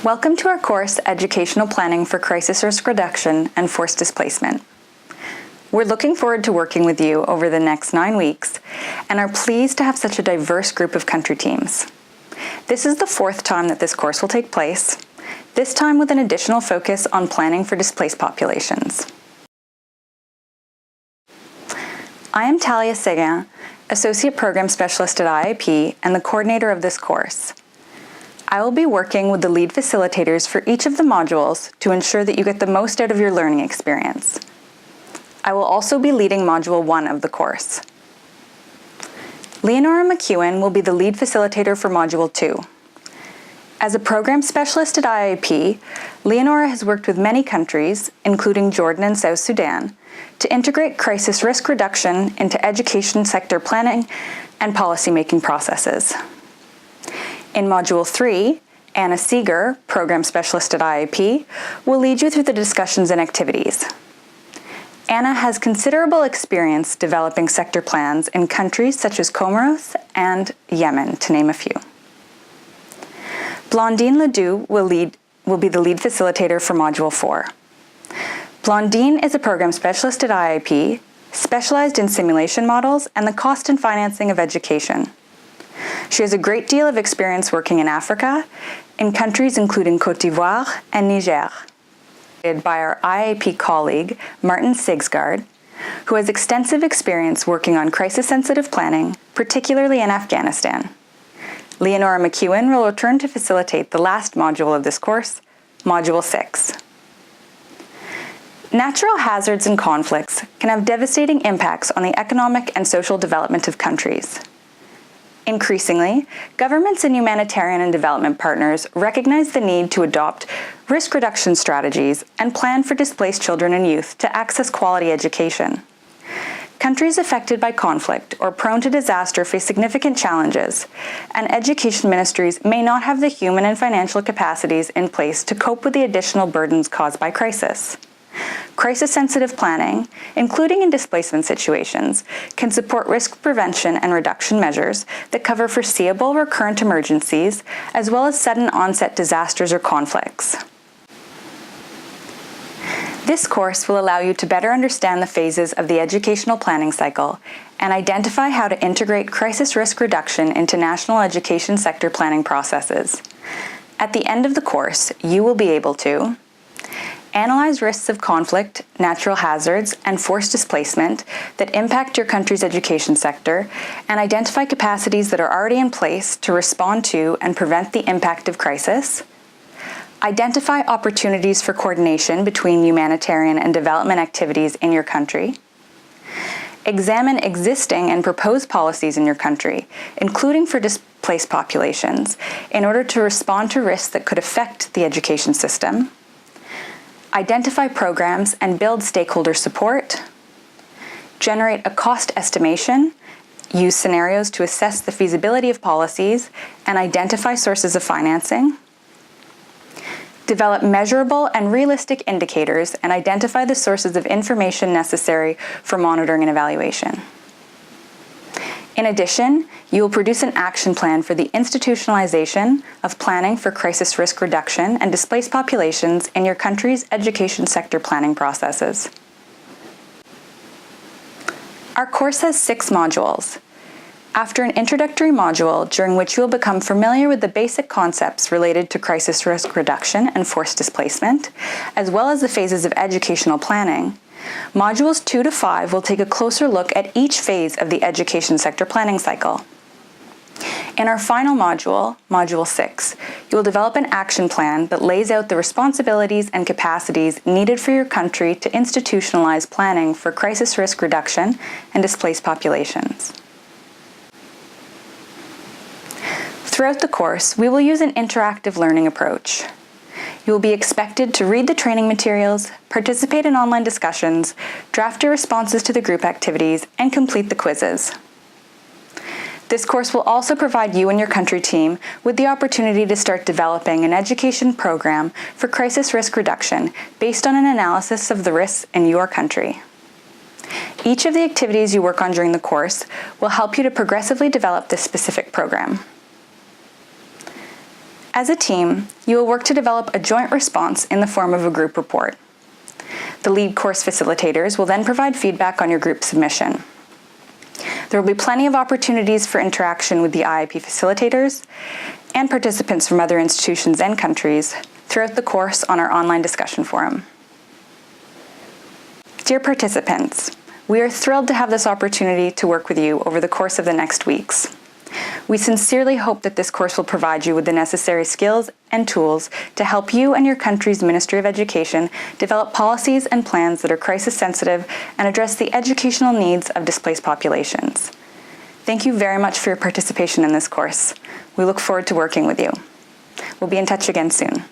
Welcome to our course, Educational Planning for Crisis Risk Reduction and Forced Displacement. We're looking forward to working with you over the next 9 weeks and are pleased to have such a diverse group of country teams. This is the 4th time that this course will take place, this time with an additional focus on planning for displaced populations. I am Talia Seguin, Associate Program Specialist at IIP and the coordinator of this course. I will be working with the lead facilitators for each of the modules to ensure that you get the most out of your learning experience. I will also be leading Module 1 of the course. Leonora McEwen will be the lead facilitator for Module 2. As a program specialist at IIP, Leonora has worked with many countries, including Jordan and South Sudan, to integrate crisis risk reduction into education sector planning and policymaking processes. In Module 3, Anna Seeger, Program Specialist at IIP, will lead you through the discussions and activities. Anna has considerable experience developing sector plans in countries such as Comoros and Yemen, to name a few. Blondine Ledoux will be the lead facilitator for Module 4. Blondine is a Program Specialist at IIP, specialized in simulation models and the cost and financing of education. She has a great deal of experience working in Africa, in countries including Côte d'Ivoire and Niger. By our IIP colleague, Martin Sigsgaard, who has extensive experience working on crisis-sensitive planning, particularly in Afghanistan. Leonora McEwen will return to facilitate the last module of this course, Module 6. Natural hazards and conflicts can have devastating impacts on the economic and social development of countries. Increasingly, governments and humanitarian and development partners recognize the need to adopt risk reduction strategies and plan for displaced children and youth to access quality education. Countries affected by conflict or prone to disaster face significant challenges, and education ministries may not have the human and financial capacities in place to cope with the additional burdens caused by crisis. Crisis-sensitive planning, including in displacement situations, can support risk prevention and reduction measures that cover foreseeable recurrent emergencies, as well as sudden onset disasters or conflicts. This course will allow you to better understand the phases of the educational planning cycle and identify how to integrate crisis risk reduction into national education sector planning processes. At the end of the course, you will be able to analyze risks of conflict, natural hazards, and forced displacement that impact your country's education sector, and identify capacities that are already in place to respond to and prevent the impact of crisis. Identify opportunities for coordination between humanitarian and development activities in your country. Examine existing and proposed policies in your country, including for displaced populations, in order to respond to risks that could affect the education system. Identify programs and build stakeholder support, generate a cost estimation, use scenarios to assess the feasibility of policies, and identify sources of financing, develop measurable and realistic indicators and identify the sources of information necessary for monitoring and evaluation. In addition, you will produce an action plan for the institutionalization of planning for crisis risk reduction and displaced populations in your country's education sector planning processes. Our course has 6 modules. After an introductory module during which you will become familiar with the basic concepts related to crisis risk reduction and forced displacement, as well as the phases of educational planning, Modules 2 to 5 will take a closer look at each phase of the education sector planning cycle. In our final module, Module 6, you will develop an action plan that lays out the responsibilities and capacities needed for your country to institutionalize planning for crisis risk reduction and displaced populations. Throughout the course, we will use an interactive learning approach. You will be expected to read the training materials, participate in online discussions, draft your responses to the group activities, and complete the quizzes. This course will also provide you and your country team with the opportunity to start developing an education program for crisis risk reduction based on an analysis of the risks in your country. Each of the activities you work on during the course will help you to progressively develop this specific program. As a team, you will work to develop a joint response in the form of a group report. The lead course facilitators will then provide feedback on your group submission. There will be plenty of opportunities for interaction with the IIP facilitators and participants from other institutions and countries throughout the course on our online discussion forum. Dear participants, we are thrilled to have this opportunity to work with you over the course of the next weeks. We sincerely hope that this course will provide you with the necessary skills and tools to help you and your country's Ministry of Education develop policies and plans that are crisis sensitive and address the educational needs of displaced populations. Thank you very much for your participation in this course. We look forward to working with you. We'll be in touch again soon.